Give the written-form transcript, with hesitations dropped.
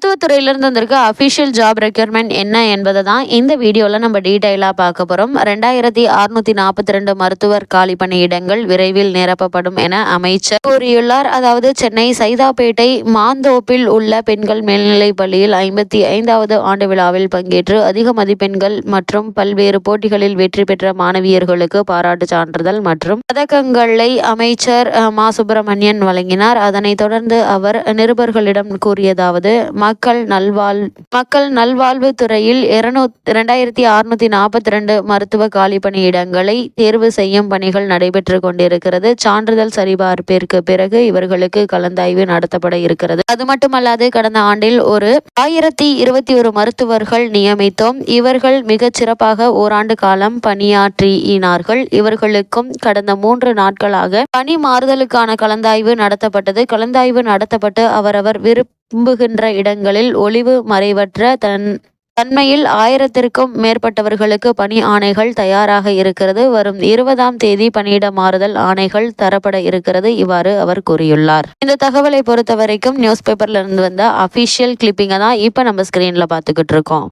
மருத்துவத்துறையிலிருந்து வந்திருக்க official job requirement என்ன என்பதை தான் இந்த வீடியோவில் நம்ம டீட்டெயிலாக பார்க்க போகிறோம். 2642 மருத்துவர் காலி பணியிடங்கள் விரைவில் நிரப்பப்படும் என அமைச்சர் கூறியுள்ளார். அதாவது சென்னை சைதாப்பேட்டை மாந்தோப்பில் உள்ள பெண்கள் மேல்நிலைப் பள்ளியில் 55வது ஆண்டு விழாவில் பங்கேற்று அதிக மதிப்பெண்கள் மற்றும் பல்வேறு போட்டிகளில் வெற்றி பெற்ற மாணவியர்களுக்கு பாராட்டு சான்றிதழ் மற்றும் பதக்கங்களை அமைச்சர் மா சுப்பிரமணியன் வழங்கினார். அதனைத் தொடர்ந்து அவர் நிருபர்களிடம் கூறியதாவது, மக்கள் நல்வாழ்வு துறையில் 2642 மருத்துவ காலி பணியிடங்களை தேர்வு செய்யும் பணிகள் நடைபெற்று கொண்டிருக்கிறது. சான்றிதழ் சரிபார்ப்பிற்கு பிறகு இவர்களுக்கு கலந்தாய்வு நடத்தப்பட இருக்கிறது. அது மட்டுமல்லாது கடந்த ஆண்டில் 1021 மருத்துவர்கள் நியமித்தோம். இவர்கள் மிகச் சிறப்பாக ஓராண்டு காலம் பணியாற்றினார்கள். இவர்களுக்கும் கடந்த 3 நாட்களாக பணி மாறுதலுக்கான கலந்தாய்வு நடத்தப்பட்டது. கலந்தாய்வு நடத்தப்பட்டு அவரவர் விரும்புகின்ற இடங்களில் ஒளிவு மறைவற்ற தன்மையில் 1000க்கும் மேற்பட்டவர்களுக்கு பணி ஆணைகள் தயாராக இருக்கிறது. வரும் 20ஆம் தேதி பணியிட மாறுதல் ஆணைகள் தரப்பட இருக்கிறது. இவ்வாறு அவர் கூறியுள்ளார். இந்த தகவலை பொறுத்த வரைக்கும் நியூஸ் பேப்பர்ல இருந்து வந்த அபிஷியல் கிளிப்பிங்கை தான் இப்ப நம்ம ஸ்கிரீன்ல பார்த்துக்கிட்டு இருக்கோம்.